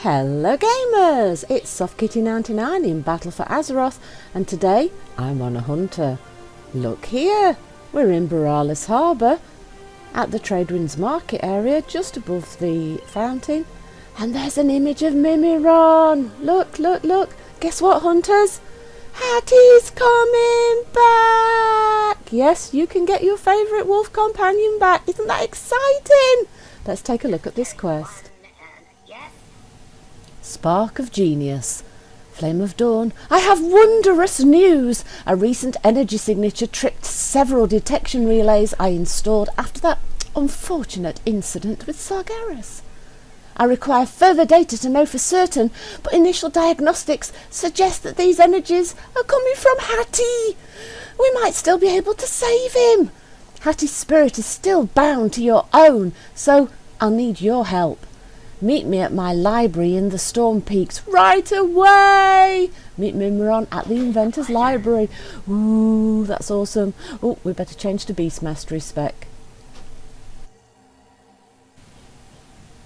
Hello gamers, it's SoftKitty99 in Battle for Azeroth, and today I'm on a hunter. Look here, we're in Boralus harbour at the Tradewinds market area just above the fountain, and there's an image of Mimiron. Look, look, look, guess what, hunters? Hati's coming back! Yes, you can get your favourite wolf companion back. Isn't that exciting? Let's take a look at this quest. Spark of Genius. Flame of Dawn. I have wondrous news! A recent energy signature tripped several detection relays I installed after that unfortunate incident with Sargeras. I require further data to know for certain, but initial diagnostics suggest that these energies are coming from Hati. We might still be able to save him. Hati's spirit is still bound to your own, so I'll need your help. Meet me at my library in the Storm Peaks right away. Meet Mimiron at the Inventor's Library. Ooh, that's awesome. Oh, we better change to Beast Mastery spec.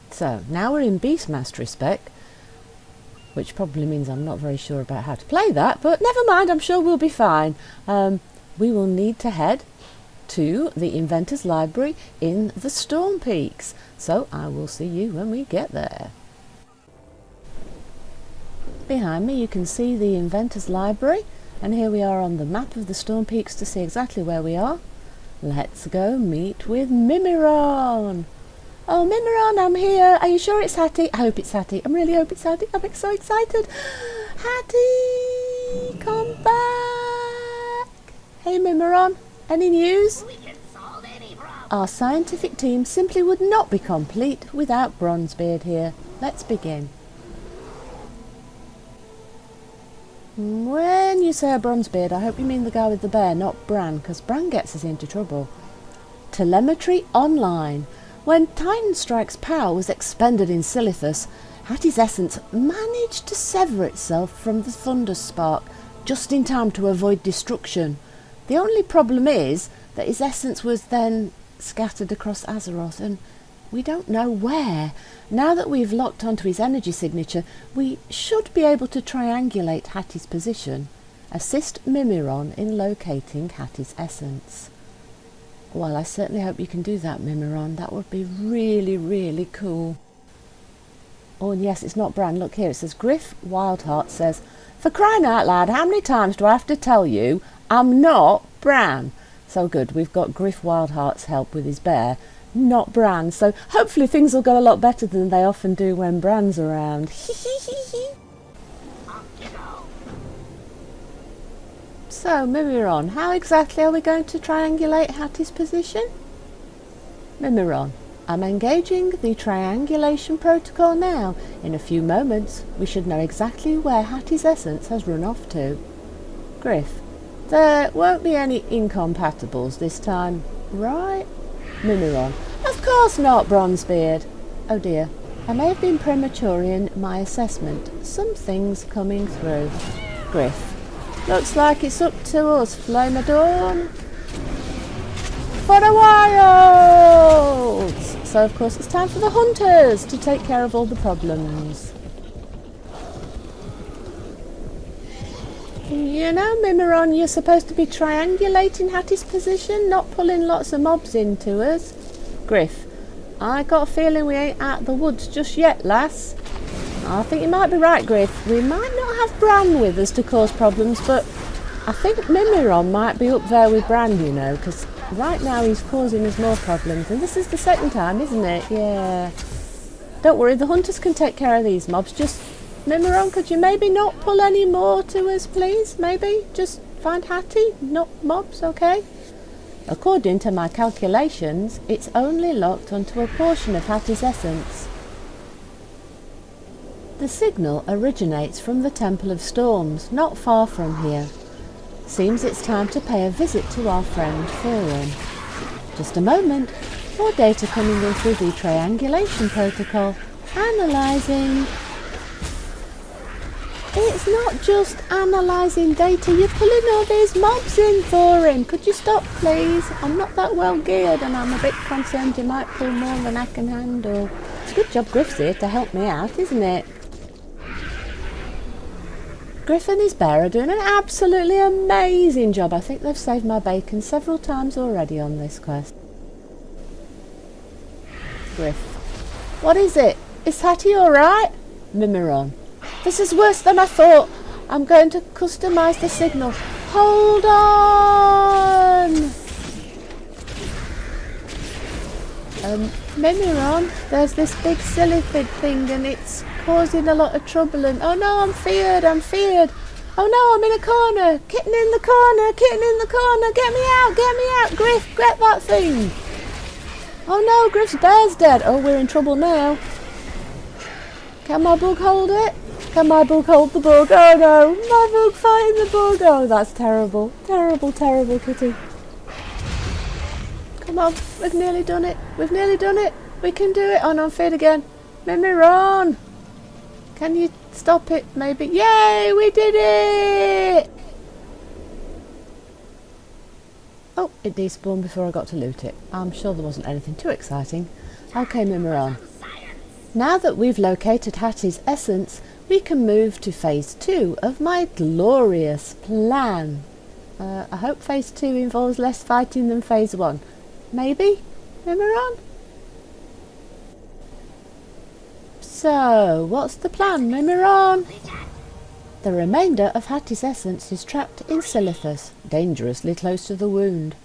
So, now we're in Beast Mastery spec, which probably means I'm not very sure about how to play that, but never mind, I'm sure we'll be fine. We will need to head to the Inventor's Library in the Storm Peaks. So I will see you when we get there. Behind me you can see the Inventor's Library, and here we are on the map of the Storm Peaks to see exactly where we are. Let's go meet with Mimiron. Oh Mimiron, I'm here. Are you sure it's Hati? I hope it's Hati. I really hope it's Hati. I'm so excited. Hati, come back. Hey Mimiron, any news? Our scientific team simply would not be complete without Bronzebeard here. Let's begin. When you say a Bronzebeard, I hope you mean the guy with the bear, not Bran, because Bran gets us into trouble. Telemetry online. When Titan Strike's power was expended in Silithus, Hati's essence managed to sever itself from the Thunder Spark just in time to avoid destruction. The only problem is that his essence was then scattered across Azeroth, and we don't know where. Now that we've locked onto his energy signature, we should be able to triangulate Hati's position, assist Mimiron in locating Hati's essence. Well, I certainly hope you can do that, Mimiron. That would be really, really cool. Oh, and yes, it's not Bran. Look here, it says Grif Wildheart says, "For crying out loud, how many times do I have to tell you I'm not Bran?" So good, we've got Grif Wildheart's help with his bear, not Bran, so hopefully things will go a lot better than they often do when Bran's around. So, Mimiron, how exactly are we going to triangulate Hati's position? Mimiron, I'm engaging the triangulation protocol now. In a few moments, we should know exactly where Hati's essence has run off to. Grif, there won't be any incompatibles this time, right? Mimiron, of course not, Bronzebeard. Oh dear, I may have been premature in my assessment. Something's coming through. Grif, looks like it's up to us, Flame of Dawn. For the wilds! So of course it's time for the hunters to take care of all the problems. You know, Mimiron, you're supposed to be triangulating Hati's position, not pulling lots of mobs into us. Grif, I got a feeling we ain't out the woods just yet, lass. I think you might be right, Grif. We might not have Bran with us to cause problems, but I think Mimiron might be up there with Bran, you know, because right now he's causing us more problems, and this is the second time, isn't it? Yeah. Don't worry, the hunters can take care of these mobs. Just Mimiron, could you maybe not pull any more to us, please? Maybe just find Hati, not mobs, okay? According to my calculations, it's only locked onto a portion of Hati's essence. The signal originates from the Temple of Storms, not far from here. Seems it's time to pay a visit to our friend Thorin. Just a moment, more data coming in through the triangulation protocol. Analysing. It's not just analysing data, you're pulling all these mobs in, Thorin. Could you stop, please? I'm not that well geared and I'm a bit concerned you might pull more than I can handle. It's a good job Grif's here to help me out, isn't it? Grif and his bear are doing an absolutely amazing job. I think they've saved my bacon several times already on this quest. Grif. What is it? Is Hati alright? Mimiron. This is worse than I thought. I'm going to customise the signal. Hold on! Mimiron, there's this big sillyfid thing and it's causing a lot of trouble and oh no, I'm feared. Oh no, I'm in a corner. Kitten in the corner, get me out, Grif, get that thing. Oh no, Grif's bear's dead. Oh, we're in trouble now. Can my bug hold it? Can my bug hold the bug? Oh no, my bug fighting the bug. Oh, that's terrible. Terrible, terrible, kitty. Come on, we've nearly done it. We can do it. Oh no, I'm feared again. Mimiron! Can you stop it, maybe? Yay, we did it! Oh, it despawned before I got to loot it. I'm sure there wasn't anything too exciting. Okay, Mimiron. Now that we've located Hati's essence, we can move to phase 2 of my glorious plan. I hope phase 2 involves less fighting than phase 1. Maybe? Mimiron? So, what's the plan, Mimiron? The remainder of Hati's essence is trapped in Silithus, dangerously close to the wound.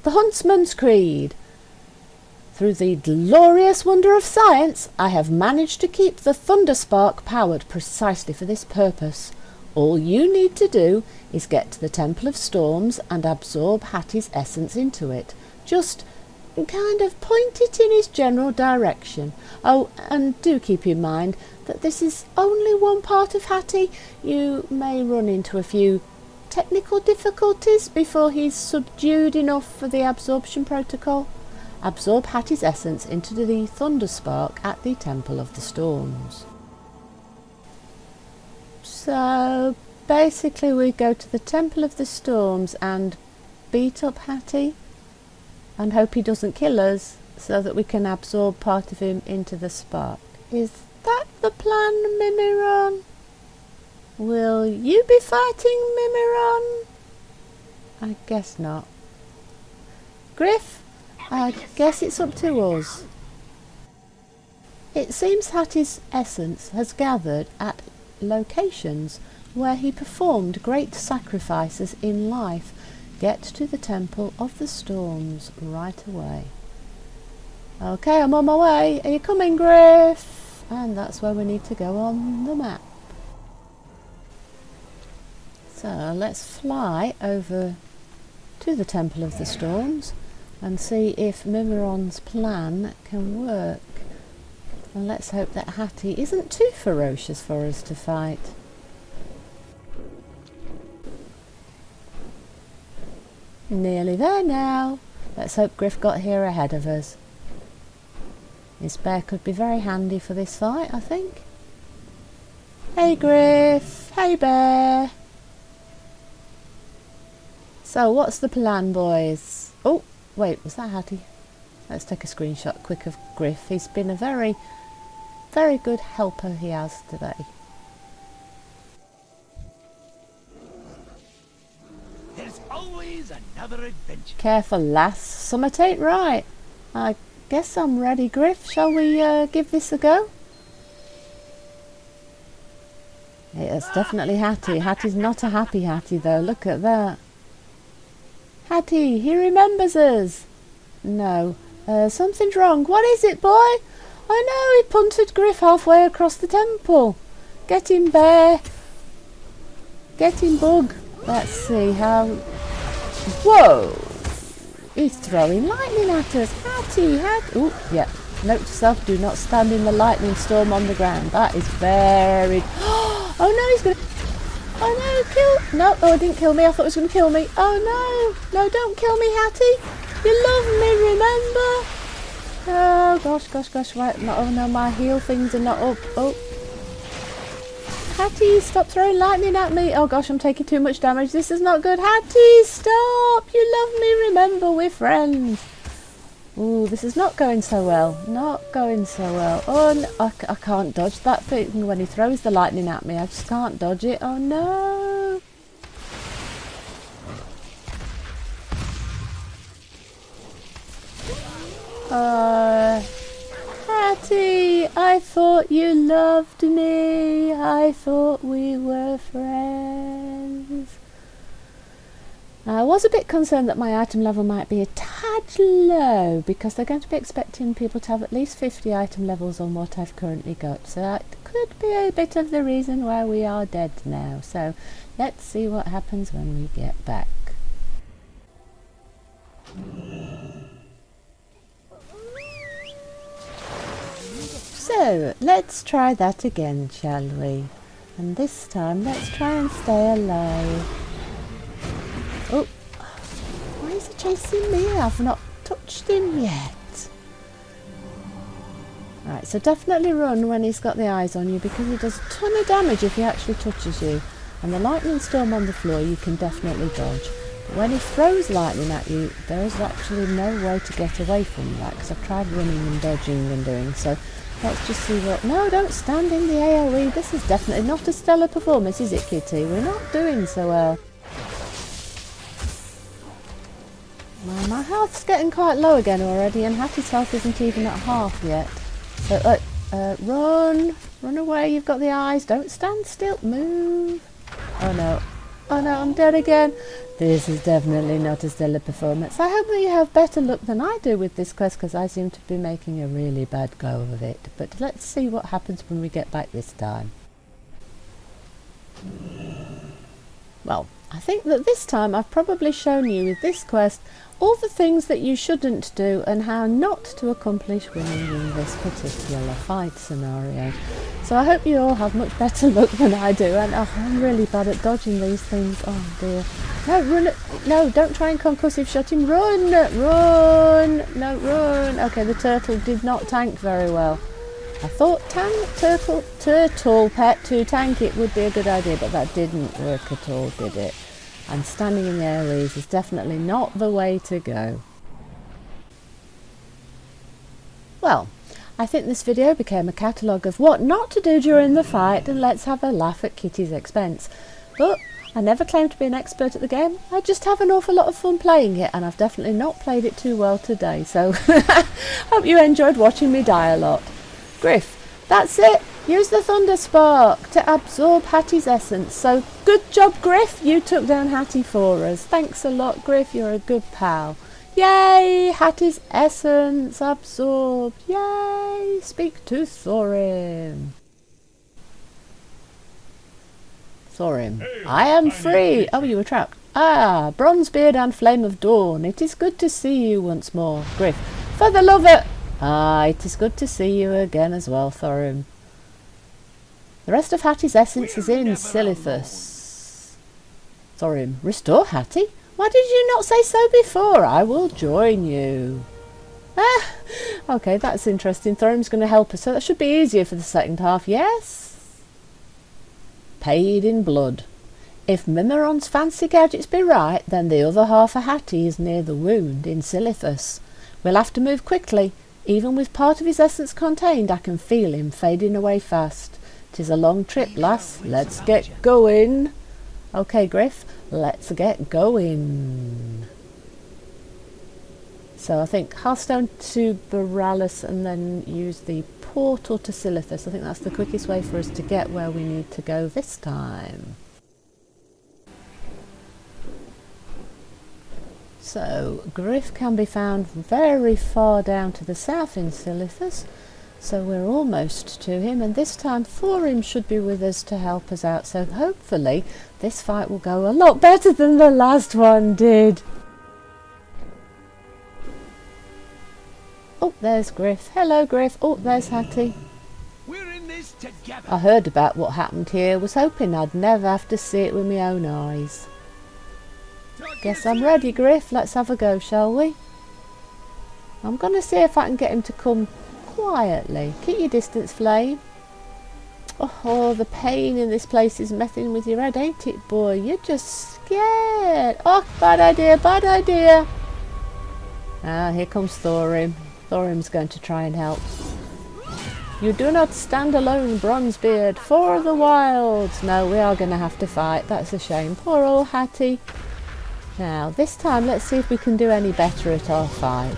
The Huntsman's Creed. Through the glorious wonder of science, I have managed to keep the Thunderspark powered precisely for this purpose. All you need to do is get to the Temple of Storms and absorb Hati's essence into it. Just kind of point it in his general direction. Oh, and do keep in mind that this is only one part of Hati. You may run into a few technical difficulties before he's subdued enough for the absorption protocol. Absorb Hati's essence into the Thunderspark at the Temple of the Storms. So basically we go to the Temple of the Storms and beat up Hati and hope he doesn't kill us so that we can absorb part of him into the spark. Is that the plan, Mimiron? Will you be fighting, Mimiron? I guess not. Grif, I guess it's up to us. It seems Hati's essence has gathered at locations where he performed great sacrifices in life. Get to the Temple of the Storms right away. Okay, I'm on my way. Are you coming, Grif? And that's where we need to go on the map. So let's fly over to the Temple of the Storms and see if Mimiron's plan can work. And let's hope that Hati isn't too ferocious for us to fight. Nearly there now. Let's hope Grif got here ahead of us. His bear could be very handy for this fight, I think. Hey Grif! Hey bear! So what's the plan, boys? Oh, wait, was that Hati? Let's take a screenshot quick of Grif. He's been a very, very good helper, he has today. There's always another adventure. Careful, lass. Summit ain't right. I guess I'm ready, Grif. Shall we give this a go? It's definitely Hati. Hati's not a happy Hati, though. Look at that. Hati, he remembers us. No. Something's wrong. What is it, boy? I know, he punted Grif halfway across the temple. Get him, bear. Get him, bug. Let's see how... Whoa! He's throwing lightning at us. Hati, Ooh, yeah. Note to self, do not stand in the lightning storm on the ground. That is very... Oh no, he's going to... Oh no, kill... No, oh, it didn't kill me. I thought it was going to kill me. Oh no. No, don't kill me, Hati. You love me, remember? Oh, gosh. Right, no, oh no, my heal things are not up. Oh. Hati, stop throwing lightning at me. Oh gosh, I'm taking too much damage. This is not good. Hati, stop. You love me, remember, we're friends. Ooh, this is not going so well. Not going so well. Oh, no, I can't dodge that thing when he throws the lightning at me. I just can't dodge it. Oh, no. Hati, I thought you loved me. I thought we were friends. I was a bit concerned that my item level might be a tad low because they're going to be expecting people to have at least 50 item levels on what I've currently got. So that could be a bit of the reason why we are dead now. So let's see what happens when we get back. So let's try that again, shall we? And this time let's try and stay alive. Oh, why is he chasing me? I've not touched him yet. Right, so definitely run when he's got the eyes on you because he does a ton of damage if he actually touches you. And the lightning storm on the floor you can definitely dodge. But when he throws lightning at you, there is actually no way to get away from that because I've tried running and dodging and doing so. Let's just see what... No, don't stand in the AoE. This is definitely not a stellar performance, is it, Kitty? We're not doing so well. Well, my health's getting quite low again already, and Hati's health isn't even at half yet. So, run away, you've got the eyes, don't stand still, move. Oh no, I'm dead again. This is definitely not a stellar performance. I hope that you have better luck than I do with this quest, because I seem to be making a really bad go of it. But let's see what happens when we get back this time. Well, I think that this time I've probably shown you with this quest all the things that you shouldn't do and how not to accomplish winning in this particular fight scenario. So I hope you all have much better luck than I do, and I'm really bad at dodging these things. Oh dear. No, run! No, don't try and concussive shot him. Run! Run! No, run! Okay, the turtle did not tank very well. I thought turtle pet to tank it would be a good idea, but that didn't work at all, did it? And standing in the areas is definitely not the way to go. Well, I think this video became a catalogue of what not to do during the fight, and let's have a laugh at Kitty's expense. But I never claimed to be an expert at the game. I just have an awful lot of fun playing it, and I've definitely not played it too well today. So hope you enjoyed watching me die a lot. Grif, that's it. Use the Thunder Spark to absorb Hati's essence. So good job, Grif. You took down Hati for us. Thanks a lot, Grif. You're a good pal. Yay! Hati's essence absorbed. Yay! Speak to Thorin. Thorin, hey, I am free. Oh, you were trapped. Ah, Bronzebeard and Flame of Dawn. It is good to see you once more. Grif, for the love of... Ah, it is good to see you again as well, Thorin. The rest of Hati's essence is in Silithus. Thorin, restore Hati? Why did you not say so before? I will join you. Ah, okay, that's interesting. Thorin's going to help us, so that should be easier for the second half, yes? Paid in blood. If Mimiron's fancy gadgets be right, then the other half of Hati is near the wound in Silithus. We'll have to move quickly. Even with part of his essence contained, I can feel him fading away fast. 'Tis a long trip, lass. Let's get going. Okay, Grif, let's get going. So I think Hearthstone to Boralus and then use the portal to Silithus. I think that's the quickest way for us to get where we need to go this time. So Grif can be found very far down to the south in Silithus. So we're almost to him, and this time Thorin should be with us to help us out, so hopefully this fight will go a lot better than the last one did. Oh, there's Grif. Hello, Grif. Oh, there's Hati. We're in this together. I heard about what happened here, was hoping I'd never have to see it with my own eyes. Guess I'm ready, Grif. Let's have a go, shall we? I'm going to see if I can get him to come quietly. Keep your distance, Flame. Oh, the pain in this place is messing with your head, ain't it, boy? You're just scared. Oh, bad idea, bad idea. Ah, here comes Thorin. Thorin's going to try and help. You do not stand alone, Bronzebeard, for the wilds. No, we are going to have to fight. That's a shame. Poor old Hati. Now, this time, let's see if we can do any better at our fight.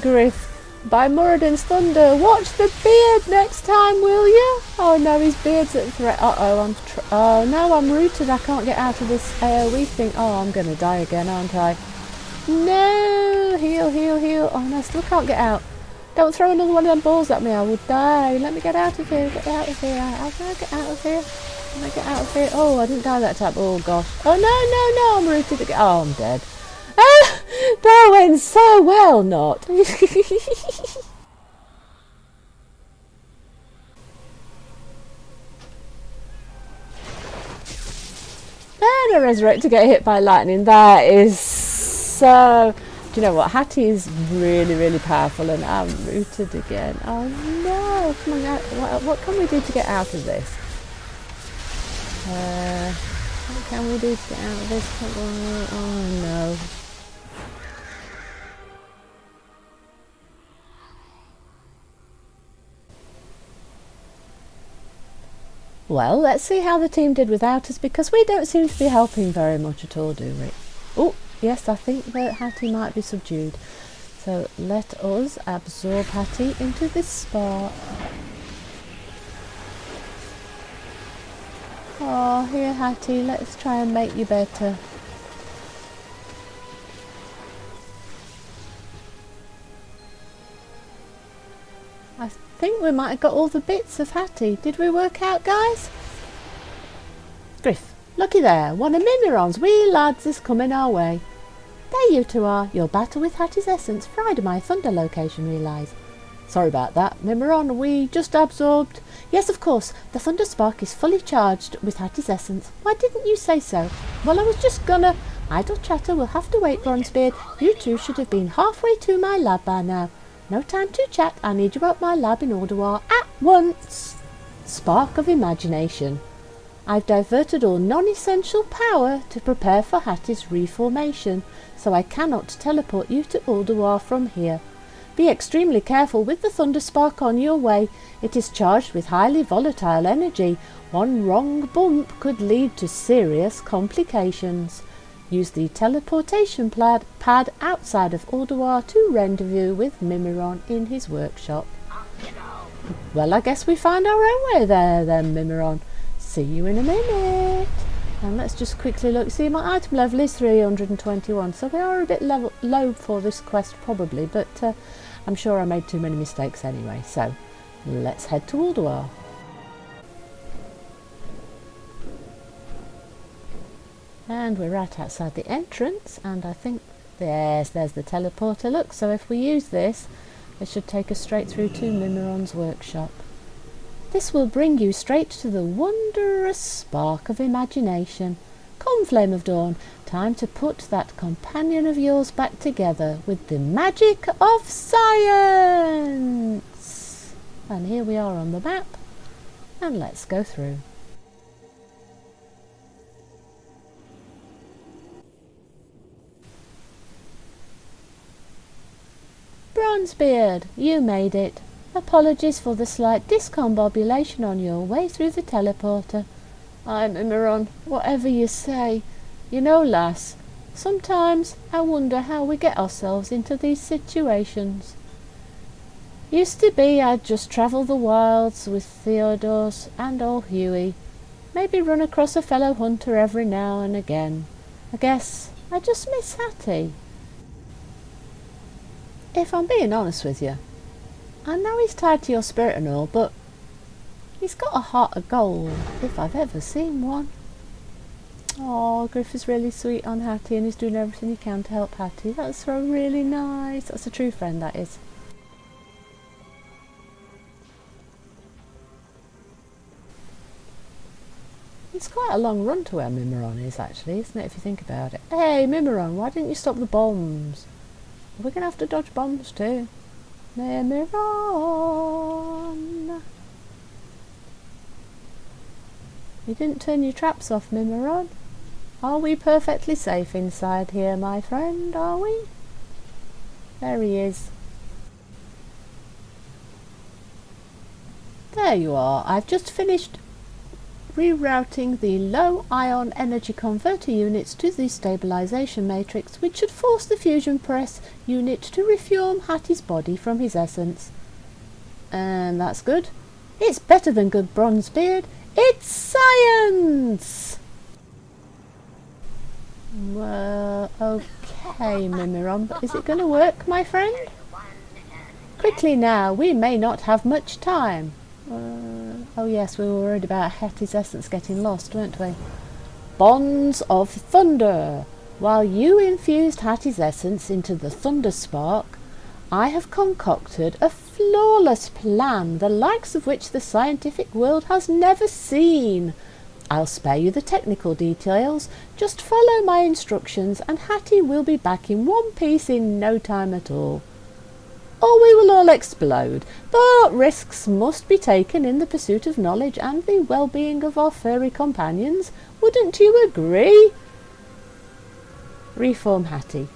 Grif, by Muradin's thunder, watch the beard next time, will you? Oh no, his beard's at threat. Oh no, I'm rooted. I can't get out of this AoE thing. Oh, I'm going to die again, aren't I? No! Heal, heal, heal. Oh no, I still can't get out. Don't throw another one of them balls at me, I will die. Let me get out of here, get out of here. How can I get out of here? Can I get out of here? Oh, I didn't die that time. Oh gosh. Oh no, I'm rooted again. Oh, I'm dead. Ah! That went so well, not. And a resurrect to get hit by lightning. That is so... Do you know what? Hati is really, really powerful, and I'm rooted again. Oh no! Come on, what can we do to get out of this? What can we do to get out of this? Oh no. Well, let's see how the team did without us, because we don't seem to be helping very much at all, do we? Oh, yes, I think that Hati might be subdued. So let us absorb Hati into this spark. Oh, here Hati, let's try and make you better. I think we might have got all the bits of Hati. Did we work out, guys? Grif, looky there. One of Mimiron's wee lads is coming our way. There you two are. Your battle with Hati's essence fried my thunder location relies. Sorry about that, Mimiron. We just absorbed... Yes, of course. The thunder spark is fully charged with Hati's essence. Why didn't you say so? Well, I was just gonna... Idle chatter will have to wait, Bronzebeard. You two should have been halfway to my lab by now. No time to chat. I need you at my lab in Ordoir at once. Spark of imagination. I've diverted all non-essential power to prepare for Hati's reformation, so I cannot teleport you to Ordoir from here. Be extremely careful with the thunder spark on your way. It is charged with highly volatile energy. One wrong bump could lead to serious complications. Use the teleportation pad outside of Ordoir to rendezvous with Mimiron in his workshop. Well, I guess we find our own way there then, Mimiron. See you in a minute. And let's just quickly look. See, my item level is 321, so we are a bit low for this quest probably, but I'm sure I made too many mistakes anyway. So let's head to Ordoir. And we're right outside the entrance, and I think, yes, there's the teleporter. Look, so if we use this, it should take us straight through to Mimiron's workshop. This will bring you straight to the wondrous spark of imagination. Come, Flame of Dawn, time to put that companion of yours back together with the magic of science. And here we are on the map, and let's go through. Bronzebeard, you made it. Apologies for the slight discombobulation on your way through the teleporter. I'm Mimiron, whatever you say. You know, lass, sometimes I wonder how we get ourselves into these situations. Used to be I'd just travel the wilds with Theodos and old Huey. Maybe run across a fellow hunter every now and again. I guess I just miss Hati. If I'm being honest with you, I know he's tied to your spirit and all, but he's got a heart of gold, if I've ever seen one. Oh, Grif is really sweet on Hati, and he's doing everything he can to help Hati. That's so really nice. That's a true friend, that is. It's quite a long run to where Mimiron is, actually, isn't it, if you think about it? Hey, Mimiron, why didn't you stop the bombs? We're going to have to dodge bombs too. Mimiron! You didn't turn your traps off, Mimiron. Are we perfectly safe inside here, my friend, are we? There he is. There you are. I've just finished rerouting the low ion energy converter units to the stabilization matrix, which should force the fusion press unit to reform Hati's body from his essence. And that's good. It's better than good bronze beard. It's science! Well, okay, Mimiron, but is it going to work, my friend? Quickly now, we may not have much time. Oh yes, we were worried about Hati's essence getting lost, weren't we? Bonds of Thunder. While you infused Hati's essence into the Thunder Spark, I have concocted a flawless plan, the likes of which the scientific world has never seen. I'll spare you the technical details. Just follow my instructions and Hati will be back in one piece in no time at all. Or we will all explode, but risks must be taken in the pursuit of knowledge and the well-being of our furry companions. Wouldn't you agree? Reform Hati.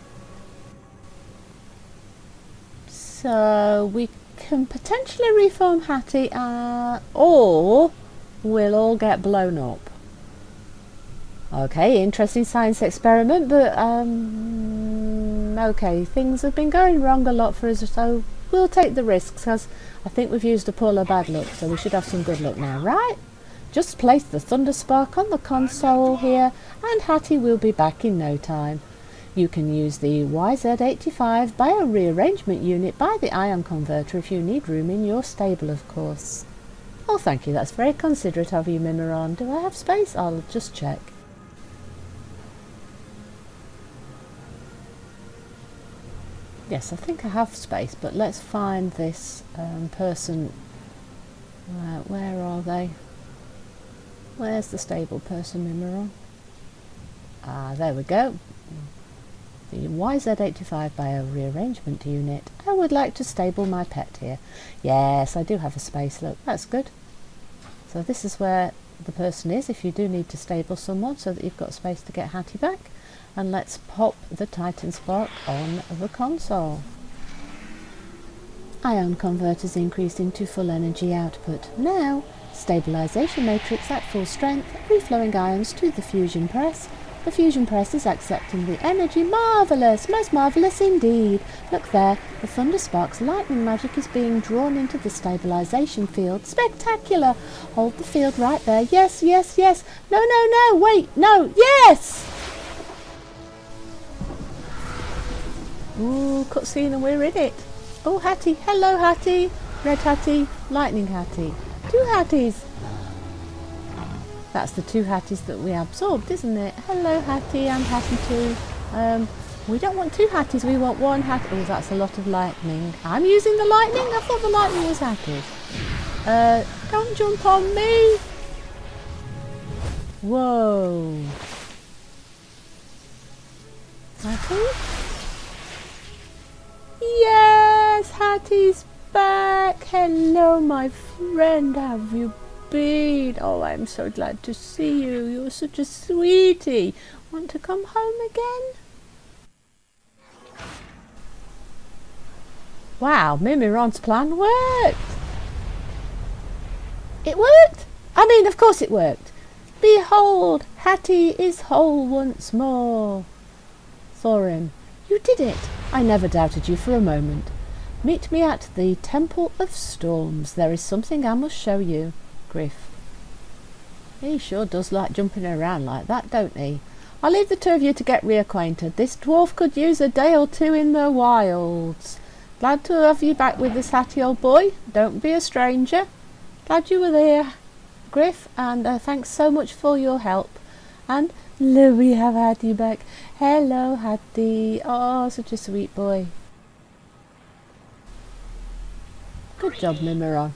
So we can potentially reform Hati, or we'll all get blown up. Okay, interesting science experiment, but okay, things have been going wrong a lot for us, so we'll take the risks, because I think we've used up all our bad luck, so we should have some good luck now, right? Just place the Thunder Spark on the console here, and Hati will be back in no time. You can use the YZ85 biorearrangement unit by the ion converter if you need room in your stable, of course. Oh, thank you, that's very considerate of you, Mimiron. Do I have space? I'll just check. Yes, I think I have space, but let's find this person. Where are they? Where's the stable person, Mimiron? Ah, there we go. The YZ85 biorearrangement unit. I would like to stable my pet here. Yes, I do have a space, look, that's good. So this is where the person is if you do need to stable someone, so that you've got space to get Hati back. And let's pop the Titan Spark on the console. Ion converters increased into full energy output. Now, stabilization matrix at full strength, reflowing ions to the fusion press. The fusion press is accepting the energy. Marvellous! Most marvellous indeed! Look there, the Thunder Spark's lightning magic is being drawn into the stabilization field. Spectacular! Hold the field right there. Yes, yes, yes! No, no, no! Wait! No! Yes! Ooh, cutscene and we're in it. Oh, Hati. Hello, Hati. Red Hati, lightning Hati. Two Hatis. That's the two Hatis that we absorbed, isn't it? Hello, Hati. I'm Hati too. We don't want two Hatis. We want one Hati. Oh, that's a lot of lightning. I'm using the lightning? I thought the lightning was Hati's. Don't jump on me. Whoa. Hati? Yes, Hati's back. Hello, my friend. How have you been? Oh, I'm so glad to see you. You're such a sweetie. Want to come home again? Wow, Mimiron's plan worked. It worked? I mean, of course it worked. Behold, Hati is whole once more. Thorin, you did it. I never doubted you for a moment. Meet me at the Temple of Storms. There is something I must show you. Grif. He sure does like jumping around like that, don't he? I'll leave the two of you to get reacquainted. This dwarf could use a day or two in the wilds. Glad to have you back with us, Hati, old boy. Don't be a stranger. Glad you were there, Grif, and thanks so much for your help. And look, we have Hati back. Hello, Hati. Oh, such a sweet boy. Good job, Mimiron.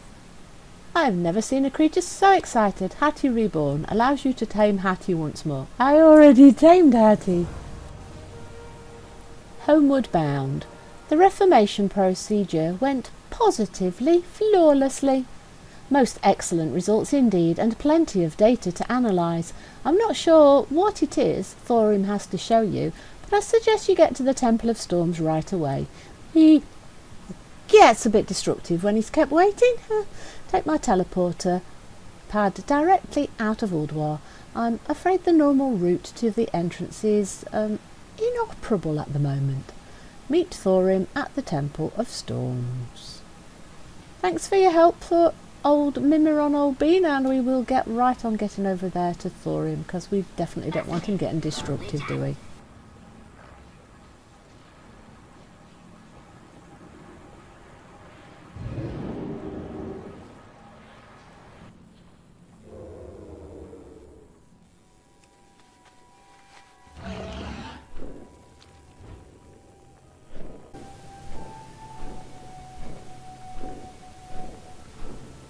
I have never seen a creature so excited. Hati Reborn allows you to tame Hati once more. I already tamed Hati. Homeward bound. The reformation procedure went positively flawlessly. Most excellent results indeed, and plenty of data to analyse. I'm not sure what it is Thorin has to show you, but I suggest you get to the Temple of Storms right away. He gets a bit destructive when he's kept waiting. Take my teleporter pad directly out of Ulduar. I'm afraid the normal route to the entrance is inoperable at the moment. Meet Thorin at the Temple of Storms. Thanks for your help for old Mimiron, old bean, and we will get right on getting over there to Thorin, because we definitely don't want him getting destructive, do we?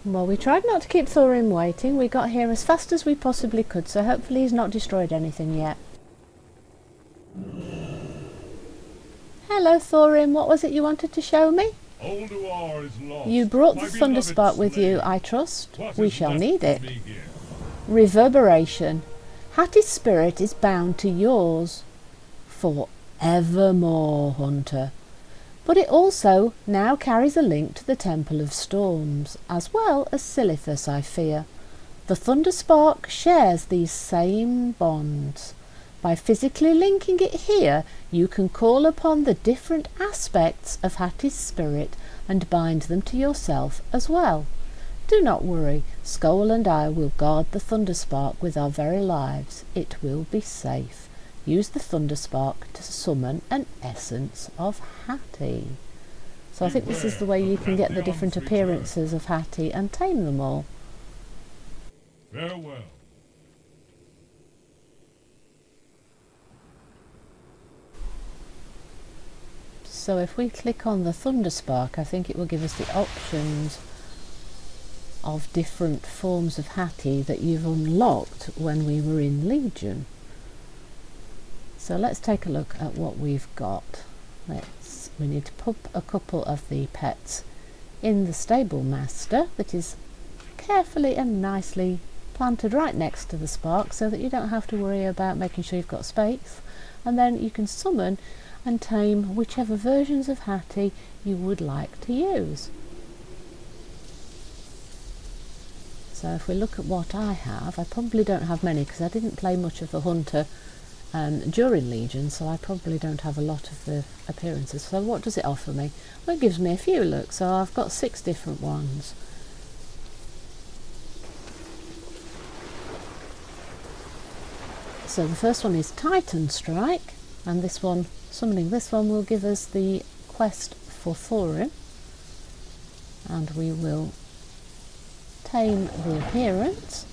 Well, we tried not to keep Thorin waiting. We got here as fast as we possibly could, so hopefully he's not destroyed anything yet. Hello, Thorin. What was it you wanted to show me? Ulduar is lost. You brought the My Thunderspark beloved with you, slave. I trust. What We is shall left need of it. me here? Reverberation. Hati's spirit is bound to yours forevermore, Hunter. But it also now carries a link to the Temple of Storms, as well as Silithus, I fear. The Thunderspark shares these same bonds. By physically linking it here, you can call upon the different aspects of Hati's spirit and bind them to yourself as well. Do not worry, Skoll and I will guard the Thunderspark with our very lives. It will be safe. Use the Thunderspark to summon an essence of Hati. So I think this is the way you can get the different appearances of Hati and tame them all. Farewell. So if we click on the Thunderspark, I think it will give us the options of different forms of Hati that you've unlocked when we were in Legion. So let's take a look at what we've got. We need to put a couple of the pets in the stable master that is carefully and nicely planted right next to the spark, so that you don't have to worry about making sure you've got space. And then you can summon and tame whichever versions of Hati you would like to use. So if we look at what I have, I probably don't have many because I didn't play much of the Hunter during Legion, so I probably don't have a lot of the appearances. So what does it offer me? Well, it gives me a few, look, so I've got 6 different ones. So the first one is Titan Strike, and this one, summoning this one, will give us the quest for Thorin, and we will tame the appearance.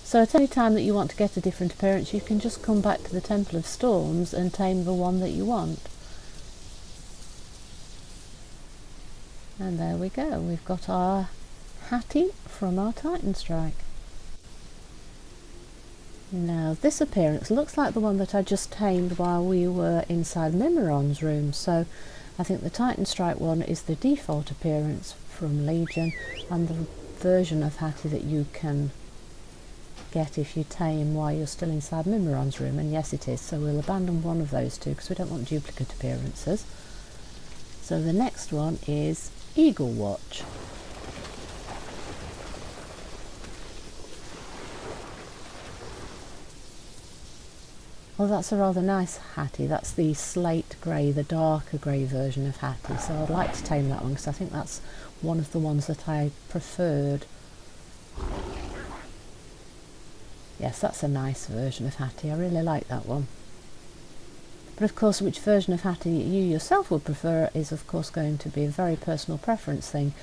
So at any time that you want to get a different appearance, you can just come back to the Temple of Storms and tame the one that you want. And there we go, we've got our Hati from our Titan Strike. Now this appearance looks like the one that I just tamed while we were inside Mimiron's room, so I think the Titan Strike one is the default appearance from Legion, and the version of Hati that you can get if you tame while you're still inside Mimiron's room, and yes it is, so we'll abandon one of those two because we don't want duplicate appearances. So the next one is Eagle Watch. Well, that's a rather nice Hati. That's the slate grey, the darker grey version of Hati, so I'd like to tame that one because I think that's one of the ones that I preferred. Yes, that's a nice version of Hati. I really like that one. But of course, which version of Hati you yourself would prefer is of course going to be a very personal preference thing.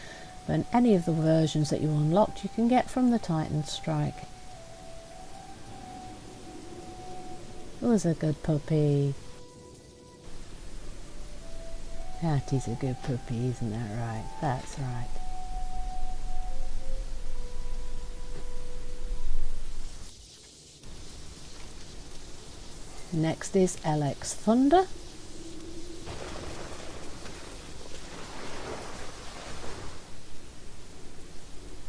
But any of the versions that you unlocked you can get from the Titan Strike. Who's a good puppy? Hati's a good puppy, isn't that right? That's right. Next is LX Thunder.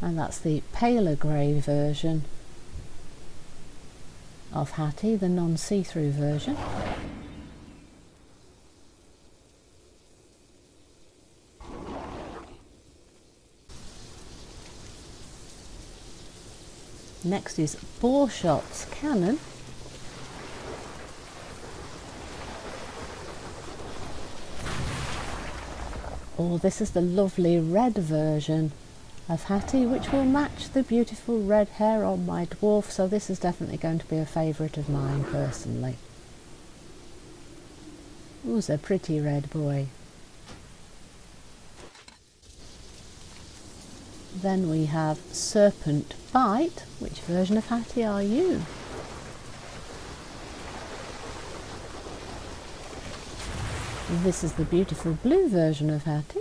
And that's the paler grey version of Hati, the non-see-through version. Next is Borshot's cannon. Oh, this is the lovely red version of Hati, which will match the beautiful red hair on my dwarf, so this is definitely going to be a favourite of mine personally. Who's a pretty red boy. Then we have Serpent Bite. Which version of Hati are you? This is the beautiful blue version of Hati.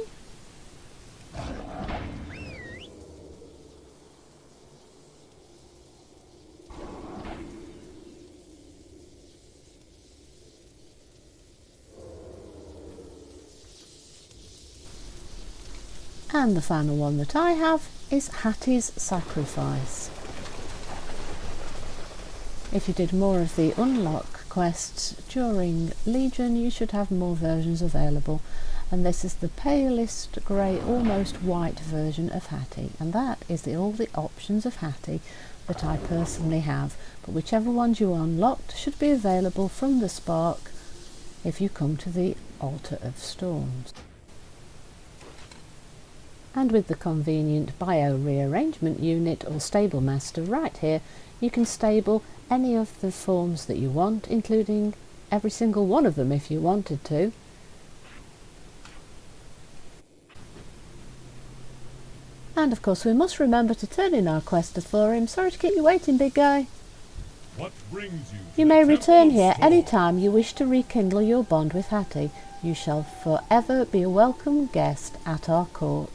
And the final one that I have is Hati's Sacrifice. If you did more of the unlock quests during Legion, you should have more versions available. And this is the palest grey, almost white version of Hati. And that is all the options of Hati that I personally have. But whichever ones you unlocked should be available from the Spark if you come to the Altar of Storms. And with the convenient bio-rearrangement unit or stable master right here, you can stable any of the forms that you want, including every single one of them if you wanted to. And of course we must remember to turn in our quest to Thorin. Sorry to keep you waiting, big guy. What brings you? You may return here any time you wish to rekindle your bond with Hati. You shall forever be a welcome guest at our court.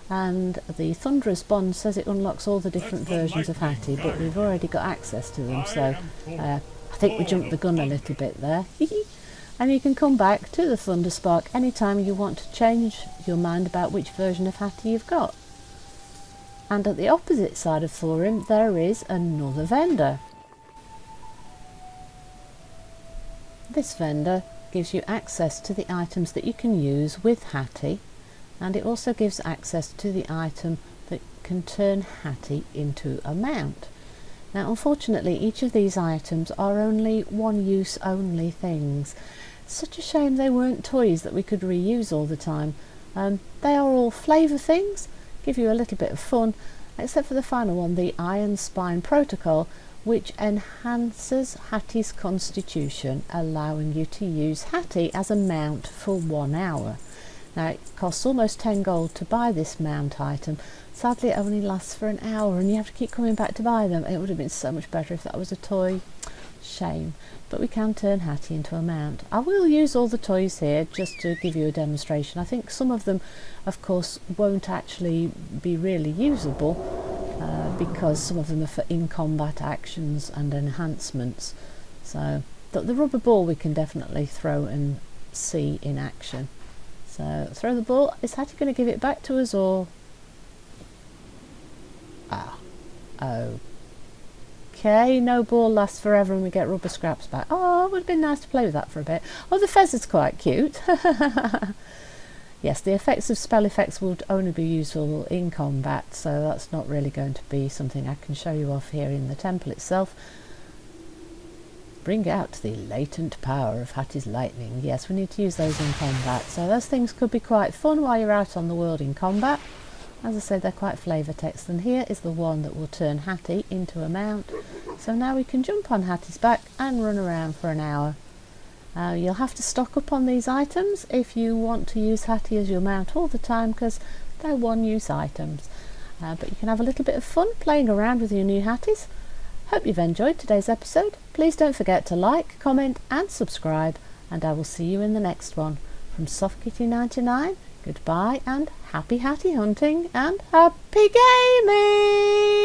And the Thunderous Bond says it unlocks all the different versions of Hati, but we've already got access to them, so I think we jumped the gun a little bit there. And you can come back to the Thunderspark anytime you want to change your mind about which version of Hati you've got. And at the opposite side of Thorin there is another vendor. This vendor gives you access to the items that you can use with Hati, and it also gives access to the item that can turn Hati into a mount. Now unfortunately each of these items are only one use only things. Such a shame they weren't toys that we could reuse all the time. They are all flavour things, give you a little bit of fun, except for the final one, the Iron Spine Protocol, which enhances Hati's constitution, allowing you to use Hati as a mount for 1 hour. Now it costs almost 10 gold to buy this mount item. Sadly it only lasts for an hour and you have to keep coming back to buy them. It would have been so much better if that was a toy. Shame. But we can turn Hati into a mount. I will use all the toys here just to give you a demonstration. I think some of them of course won't actually be really usable because some of them are for in-combat actions and enhancements. So the rubber ball we can definitely throw and see in action. So throw the ball. Is Hati going to give it back to us or? Okay, no ball lasts forever and we get rubber scraps back. Oh, it would have been nice to play with that for a bit. Oh, the fez is quite cute. Yes, the effects of spell effects would only be useful in combat, so that's not really going to be something I can show you off here in the temple itself. Bring out the latent power of Hati's lightning. Yes, we need to use those in combat. So those things could be quite fun while you're out on the world in combat. As I said, they're quite flavour text. And here is the one that will turn Hati into a mount. So now we can jump on Hati's back and run around for an hour. You'll have to stock up on these items if you want to use Hati as your mount all the time, because they're one-use items. But you can have a little bit of fun playing around with your new Hatis. Hope you've enjoyed today's episode. Please don't forget to like, comment and subscribe, and I will see you in the next one. From SoftKitty99, goodbye and happy Hati hunting and happy gaming!